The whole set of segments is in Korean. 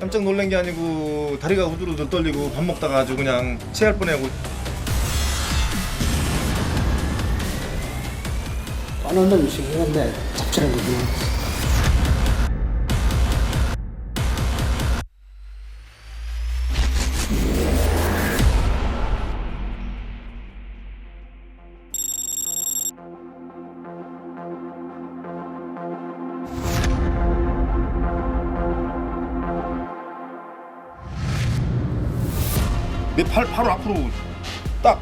깜짝 놀란 게 아니고 다리가 우두루두 떨리고 밥 먹다가 아주 그냥 체할 뻔하고. 빠는 놈이 시키는데 잡채를 먹는 내 팔 바로 앞으로 딱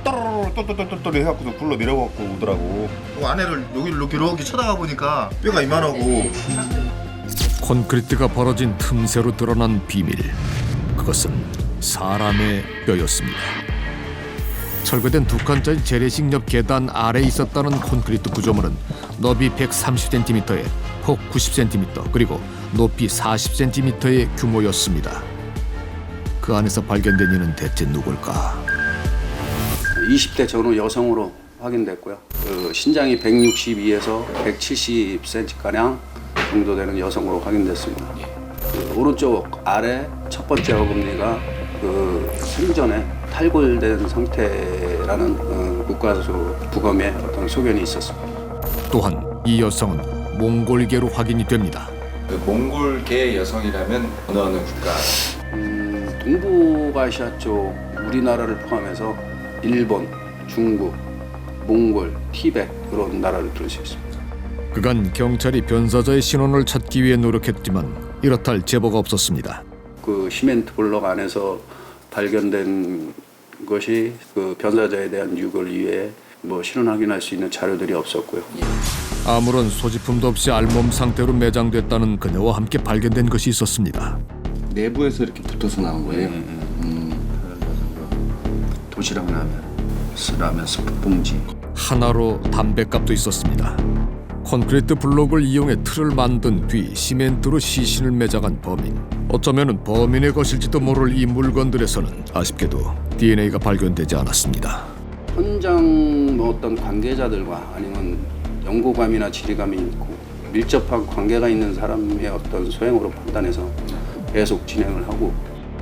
따르르 떨떨떨떨 해갖고서 굴러 내려갖고 오더라고. 그 아내를 여기를 이렇게 쳐다가 보니까 뼈가 이만하고. 콘크리트가 벌어진 틈새로 드러난 비밀. 그것은 사람의 뼈였습니다. 철거된 두 칸짜리 재래식 옆 계단 아래에 있었다는 콘크리트 구조물은 너비 130cm에 폭 90cm 그리고 높이 40cm의 규모였습니다. 그 안에서 발견된 이는 대체 누굴까? 20대 전후 여성으로 확인됐고요. 신장이 162에서 170cm가량 정도 되는 여성으로 확인됐습니다. 오른쪽 아래 첫 번째 어금니가 생전에 탈골된 상태라는 국가수 부검에 어떤 소견이 있었습니다. 또한 이 여성은 몽골계로 확인이 됩니다. 그 몽골계 여성이라면 어느 국가? 동북아시아 쪽 우리나라를 포함해서 일본, 중국, 몽골, 티베트 그런 나라를 들을 수 있습니다. 그간 경찰이 변사자의 신원을 찾기 위해 노력했지만 이렇다 할 제보가 없었습니다. 그 시멘트 블록 안에서 발견된 것이 그 변사자에 대한 유골 이외에 신원 확인할 수 있는 자료들이 없었고요. 아무런 소지품도 없이 알몸 상태로 매장됐다는 그녀와 함께 발견된 것이 있었습니다. 내부에서 이렇게 붙어서 나온 거예요. 도시락 라면 스프 봉지. 하나로 담뱃값도 있었습니다. 콘크리트 블록을 이용해 틀을 만든 뒤 시멘트로 시신을 매장한 범인. 어쩌면 범인의 것일지도 모를 이 물건들에서는 아쉽게도 DNA가 발견되지 않았습니다. 현장 어떤 관계자들과 아니면 연고감이나 지리감이 있고 밀접한 관계가 있는 사람의 어떤 소행으로 판단해서 계속 진행을 하고.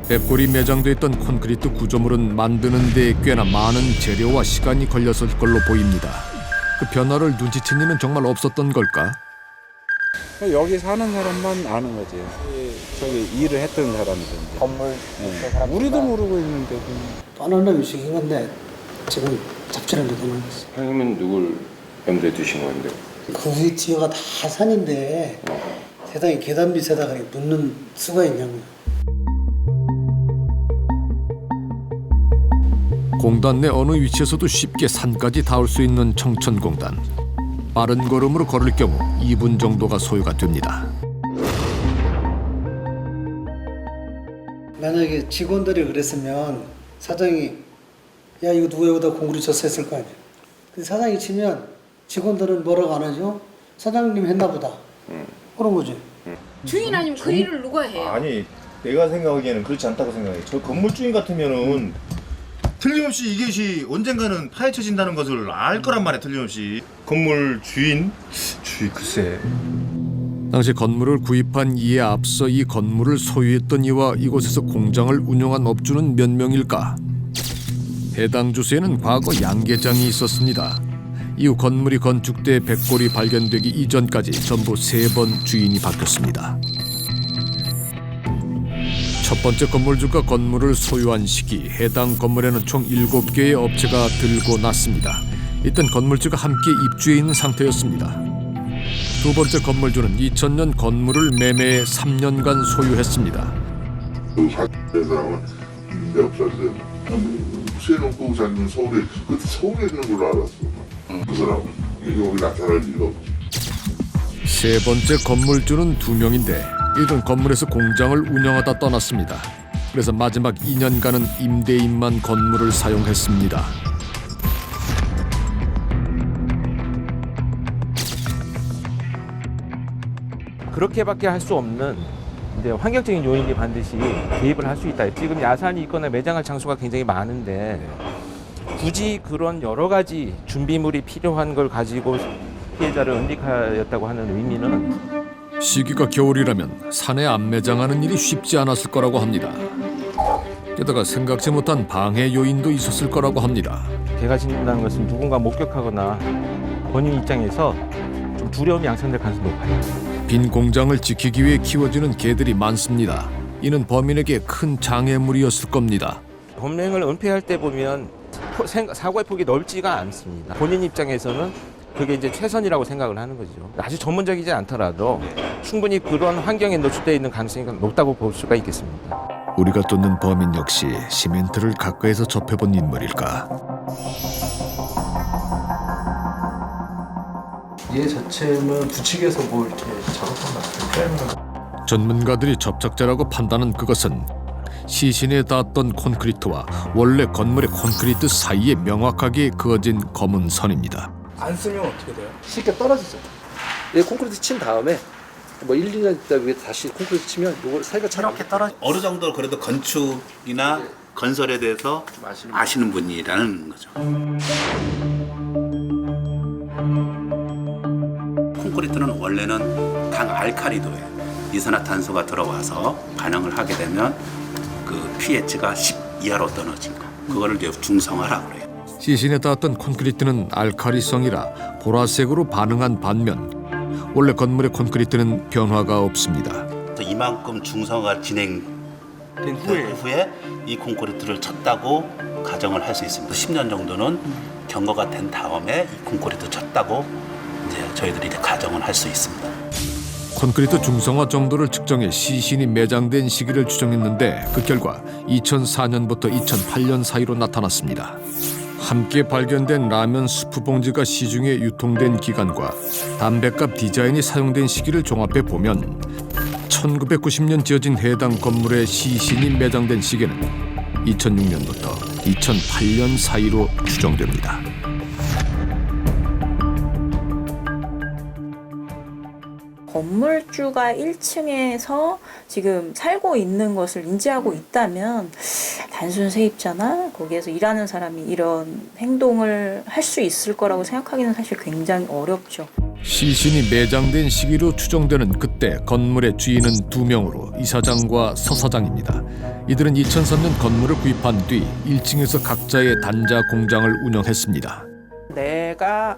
벽골이 매장돼 있던 콘크리트 구조물은 만드는 데 꽤나 많은 재료와 시간이 걸렸을 걸로 보입니다. 그 변화를 눈치챈 이는 정말 없었던 걸까? 여기 사는 사람만 아는 거지. 저기 일을 했던 사람들. 건물 네. 우리도 모르고 있는데. 빠는 놈이 시킨 건데 지금 잡채를 먹는 거지. 형님은 누굴 염두에 두신 건데? 그 위치가 다 산인데 세상에 계단 밑에다가 묻는 수가 있냐고요. 공단 내 어느 위치에서도 쉽게 산까지 닿을 수 있는 청천공단. 빠른 걸음으로 걸을 경우 2분 정도가 소요가 됩니다. 만약에 직원들이 그랬으면 사장이 야 이거 누가 여기다 공구리 쳤어 했을 거 아니야. 근데 사장이 치면 직원들은 뭐라고 안 하죠? 사장님 했나 보다. 그런 거지. 주인 아니면 그 일을 누가 해요? 아니 내가 생각하기에는 그렇지 않다고 생각해. 저 건물 주인 같으면은 틀림없이 이것이 언젠가는 파헤쳐진다는 것을 알 거란 말이야. 틀림없이. 건물 주인 글쎄. 당시 건물을 구입한 이에 앞서 이 건물을 소유했던 이와 이곳에서 공장을 운영한 업주는 몇 명일까? 해당 주소에는 과거 양계장이 있었습니다. 이후 건물이 건축돼 백골이 발견되기 이전까지 전부 3번 주인이 바뀌었습니다. 첫 번째 건물주가 건물을 소유한 시기 해당 건물에는 총 7개의 업체가 들고 났습니다. 이땐 건물주가 함께 입주해 있는 상태였습니다. 두 번째 건물주는 2000년 건물을 매매해 3년간 소유했습니다. 그 사람은 있는데 없었어요. 세놓고 자기는 서울에 있는 걸로 알았어. 그 사람은 여기 나타날 리가 없지. 세 번째 건물주는 2명인데 이들은 건물에서 공장을 운영하다 떠났습니다. 그래서 마지막 2년간은 임대인만 건물을 사용했습니다. 그렇게밖에 할 수 없는 이제 환경적인 요인이 반드시 개입을 할 수 있다. 지금 야산이 있거나 매장할 장소가 굉장히 많은데 굳이 그런 여러 가지 준비물이 필요한 걸 가지고 피해자를 은닉하였다고 하는 의미는 시기가 겨울이라면 산에 안매장하는 일이 쉽지 않았을 거라고 합니다. 게다가 생각지 못한 방해 요인도 있었을 거라고 합니다. 개가 짖는다는 것은 누군가 목격하거나 본인 입장에서 좀 두려움이 양성될 가능성이 높아요. 빈 공장을 지키기 위해 키워지는 개들이 많습니다. 이는 범인에게 큰 장애물이었을 겁니다. 범행을 은폐할 때 보면 사고의 폭이 넓지가 않습니다. 본인 입장에서는 그게 이제 최선이라고 생각을 하는 거죠. 아주 전문적이지 않더라도 충분히 그런 환경에 노출되어 있는 가능성이 높다고 볼 수가 있겠습니다. 우리가 쫓는 범인 역시 시멘트를 가까이서 접해본 인물일까? 얘 자체는 부치기에서 뭐 이렇게 작업한 것 같아요. 전문가들이 접착제라고 판단한 그것은 시신에 닿았던 콘크리트와 원래 건물의 콘크리트 사이에 명확하게 그어진 검은 선입니다. 안 쓰면 어떻게 돼요? 쉽게 떨어지죠. 얘 콘크리트 친 다음에 뭐 1, 2년 있다 위에 다시 콘크리트 치면 요거 사이가 이렇게 떨어져. 어느 정도 그래도 건축이나 건설에 대해서 좀 아시는 분이라는 거죠. 콘크리트는 원래는 강알칼리도에 이산화탄소가 들어와서 반응을 하게 되면 그 pH가 10 이하로 떨어진 거. 그거를 이제 중성화라고 그래요. 시신에 닿았던 콘크리트는 알카리성이라 보라색으로 반응한 반면 원래 건물의 콘크리트는 변화가 없습니다. 이만큼 중성화가 진행된 후에 이 콘크리트를 쳤다고 가정을 할 수 있습니다. 10년 정도는 경과가 된 다음에 이 콘크리트 쳤다고 이제 저희들이 이제 가정을 할 수 있습니다. 콘크리트 중성화 정도를 측정해 시신이 매장된 시기를 추정했는데 그 결과 2004년부터 2008년 사이로 나타났습니다. 함께 발견된 라면 스프 봉지가 시중에 유통된 기간과 담뱃갑 디자인이 사용된 시기를 종합해 보면 1990년 지어진 해당 건물의 시신이 매장된 시기는 2006년부터 2008년 사이로 추정됩니다. 건물주가 1층에서 지금 살고 있는 것을 인지하고 있다면 단순 세입자나 거기에서 일하는 사람이 이런 행동을 할 수 있을 거라고 생각하기는 사실 굉장히 어렵죠. 시신이 매장된 시기로 추정되는 그때 건물의 주인은 2명으로 이사장과 서사장입니다. 이들은 2003년 건물을 구입한 뒤 1층에서 각자의 단자 공장을 운영했습니다. 내가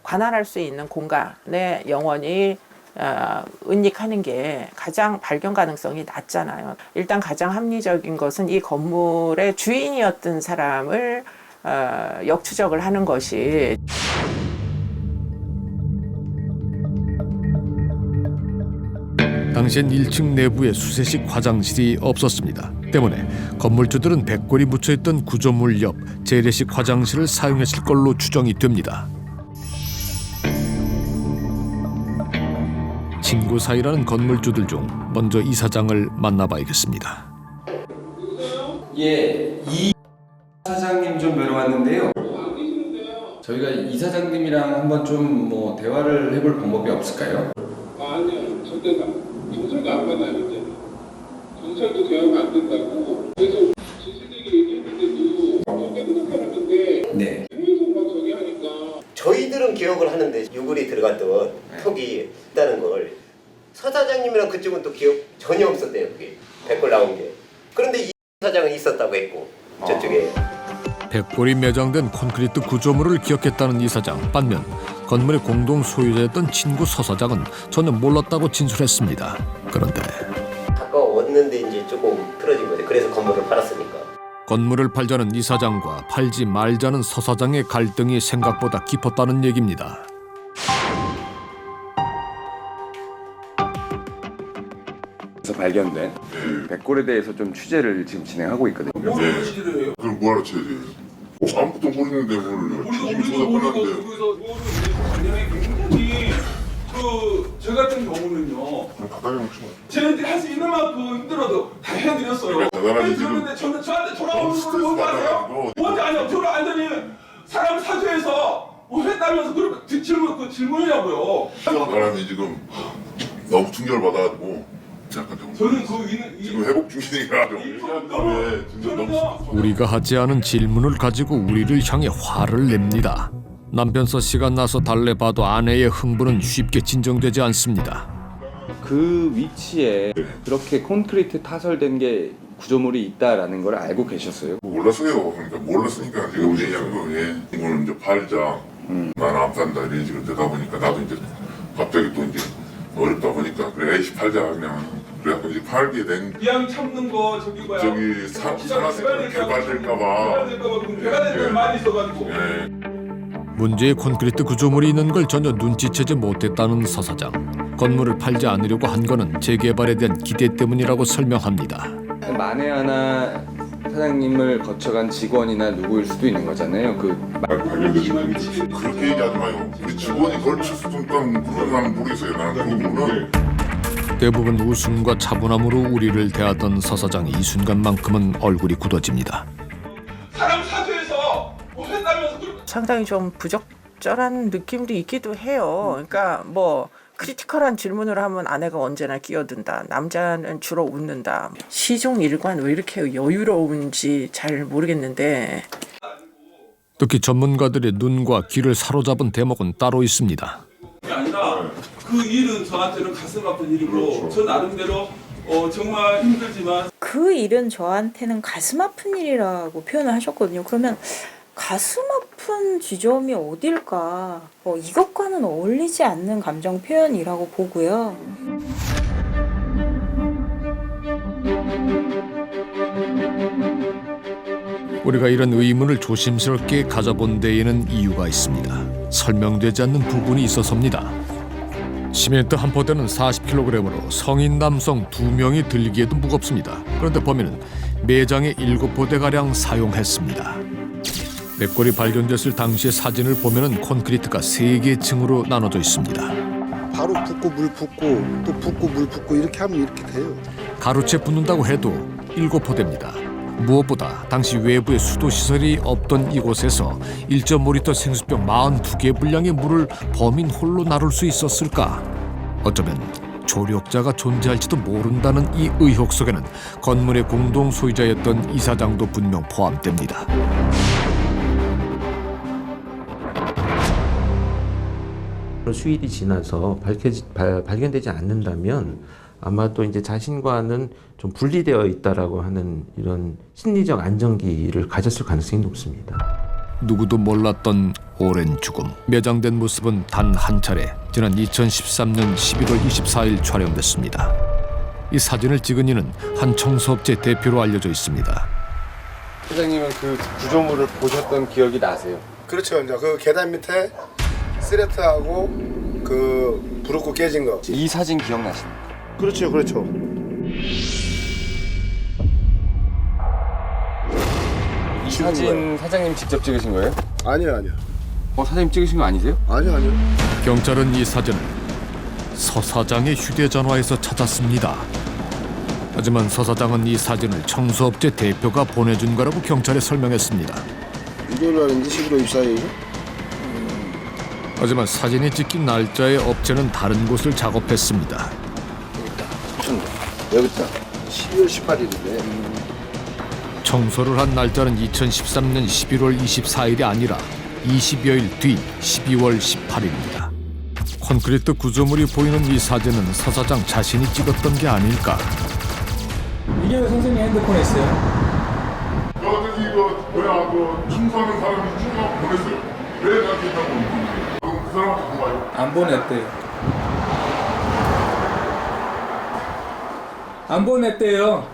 관할할 수 있는 공간에 영원히 은닉하는 게 가장 발견 가능성이 낮잖아요. 일단 가장 합리적인 것은 이 건물의 주인이었던 사람을 역추적을 하는 것이. 당시엔 1층 내부에 수세식 화장실이 없었습니다. 때문에 건물주들은 백골이 묻혀있던 구조물 옆 재래식 화장실을 사용했을 걸로 추정이 됩니다. 친구 사이라는 건물주들 중 먼저 이사장을 만나봐야겠습니다. 예, 이 사장님 좀 뵈러 왔는데요. 저희가 이사장님이랑 한번 좀 대화를 해볼 방법이 없을까요? 아니요, 절대 경찰도 안 받아요 이제. 경찰도 대화가 안 된다고. 그래서 진실되게 얘기했는데도 어떻게 생각하는데 네. 계속 막 저기 하니까. 저희들은 기억을 하는데 유골이 들어갔던 턱이 있다는 걸 서사장님이랑 그쪽은 또 기억 전혀 없었대요. 그게 백골 나온 게. 그런데 이 사장은 있었다고 했고 저쪽에. 백골이 매장된 콘크리트 구조물을 기억했다는 이사장. 반면 건물의 공동 소유자였던 친구 서사장은 전혀 몰랐다고 진술했습니다. 그런데 가까웠는데 이제 조금 틀어진 거죠. 그래서 건물을 팔았으니까. 건물을 팔자는 이사장과 팔지 말자는 서사장의 갈등이 생각보다 깊었다는 얘기입니다. 발견된 백골에 대해서 좀 취재를 지금 진행하고 있거든요. 뭘 취재를 해요? 그럼 뭐하러 취재해? 아무것도 모르는데 뭘 조사 끝났는데. 굉장히 저 같은 경우는요. 쟤네들이 할 수 있는 만큼 힘들어도 다 해드렸어요. 그런데 저한테 돌아오는 걸 뭔지 아세요? 뭔지 아니요. 저를 알더니 사람 사주해서 뭐 했다면서 그렇게 질문이냐고요. 사람이 지금 너무 충격을 받아가지고 저는 지금 회복 중이니까 우리가 하지 않은 질문을 가지고 우리를 향해 화를 냅니다. 남편 서 씨가 나서 달래봐도 아내의 흥분은 쉽게 진정되지 않습니다. 그 위치에 그렇게 콘크리트 타설된 게 구조물이 있다라는 걸 알고 계셨어요? 몰랐어요. 그러니까 몰랐으니까 제가 얘기한 거예요. 이걸 이제 팔자. 나는 안 판다 이런 식으로 되다 보니까 나도 이제 갑자기 또 이제 어렵다 보니까 그래 에이씨 팔자 그냥 그래갖고 이제 팔게 된 이왕 참는 거 저기 뭐야 저기 산화센터 개발될까봐 개발될 데 많이 있어가지고 문제의 콘크리트 구조물이 있는 걸 전혀 눈치채지 못했다는 서 사장. 건물을 팔지 않으려고 한 거는 재개발에 대한 기대 때문이라고 설명합니다. 만에 하나 사장님을 거쳐간 직원이나 누구일 수도 있는 거잖아요. 그렇게 얘기하지 마요. 우리 직원이 걸쳤으니까 그건 나는 모르겠어요. 나는 그 부분은 대부분 웃음과 차분함으로 우리를 대하던 서 사장이 이 순간만큼은 얼굴이 굳어집니다. 사람 사주에서 뭐 했다면서 상당히 좀 부적절한 느낌도 있기도 해요. 그러니까 뭐 크리티컬한 질문을 하면 아내가 언제나 끼어든다. 남자는 주로 웃는다. 시종 일관 왜 이렇게 여유로운지 잘 모르겠는데 특히 전문가들의 눈과 귀를 사로잡은 대목은 따로 있습니다. 그게 아니라 그 일은 저한테는 가슴 아픈 일이고 저 나름대로 정말 힘들지만 그 일은 저한테는 가슴 아픈 일이라고 표현을 하셨거든요. 그러면 가슴 아픈 지점이 어딜까? 이것과는 어울리지 않는 감정 표현이라고 보고요. 우리가 이런 의문을 조심스럽게 가져본 데에는 이유가 있습니다. 설명되지 않는 부분이 있어서입니다. 시멘트 한 포대는 40kg으로 성인 남성 2명이 들기에도 무겁습니다. 그런데 범인은 매장에 7포대가량 사용했습니다. 백골이 발견됐을 당시의 사진을 보면 콘크리트가 3개 층으로 나눠져 있습니다. 바로 붓고 물 붓고 또 붓고 물 붓고 이렇게 하면 이렇게 돼요. 가로채 붓는다고 해도 7포대입니다. 무엇보다 당시 외부에 수도시설이 없던 이곳에서 1.5리터 생수병 42개 분량의 물을 범인 홀로 나눌 수 있었을까? 어쩌면 조력자가 존재할지도 모른다는 이 의혹 속에는 건물의 공동 소유자였던 이사장도 분명 포함됩니다. 수일이 지나서 발견되지 않는다면 아마도 이제 자신과는 좀 분리되어 있다라고 하는 이런 심리적 안정기를 가졌을 가능성이 높습니다. 누구도 몰랐던 오랜 죽음. 매장된 모습은 단 한 차례 지난 2013년 11월 24일 촬영됐습니다. 이 사진을 찍은 이는 한 청소업체 대표로 알려져 있습니다. 사장님은 그 구조물을 보셨던 기억이 나세요? 그렇죠. 이제 그 계단 밑에 스레트하고 그 부르고 깨진 거. 이 사진 기억나십니까? 그렇죠, 그렇죠. 이 사진 사장님 직접 찍으신 거예요? 아니요. 사장님 찍으신 거 아니세요? 아니요. 경찰은 이 사진을 서 사장의 휴대전화에서 찾았습니다. 하지만 서 사장은 이 사진을 청소업체 대표가 보내준 거라고 경찰에 설명했습니다. 일요일날인지 11월 24일. 하지만 사진이 찍힌 날짜의 업체는 다른 곳을 작업했습니다. 여기 있다. 12월 18일인데. 청소를 한 날짜는 2013년 11월 24일이 아니라 20여일 뒤 12월 18일입니다. 콘크리트 구조물이 보이는 이 사진은 서 사장 자신이 찍었던 게 아닐까. 이게 선생님 핸드폰에 있어요? 여기 이거 청소하는 사람이 쭉 보냈어요. 왜 나한테 있다고 그럼 그 사람한테 물어봐요. 안 보냈대요. 안 보냈대요.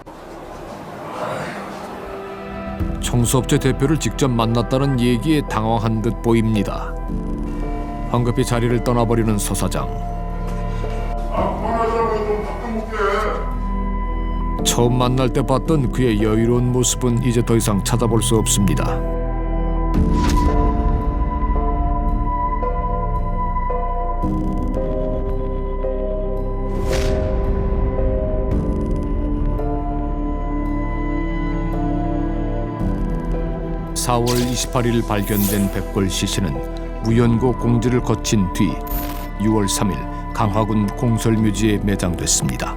청소업체 대표를 직접 만났다는 얘기에 당황한 듯 보입니다. 황급히 자리를 떠나버리는 서 사장. 처음 만날 때 봤던 그의 여유로운 모습은 이제 더 이상 찾아볼 수 없습니다. (4월 28일) 발견된 백골 시신은 무연고 공지를 거친 뒤 6월 3일 강화군 공설묘지에 매장됐습니다.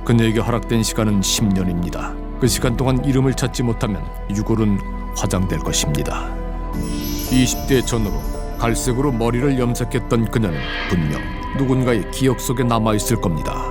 그녀에게 허락된 시간은 10년입니다. 그 시간 동안 이름을 찾지 못하면 유골은 화장될 것입니다. 20대 전후로 갈색으로 머리를 염색했던 그녀는 분명 누군가의 기억 속에 남아있을 겁니다.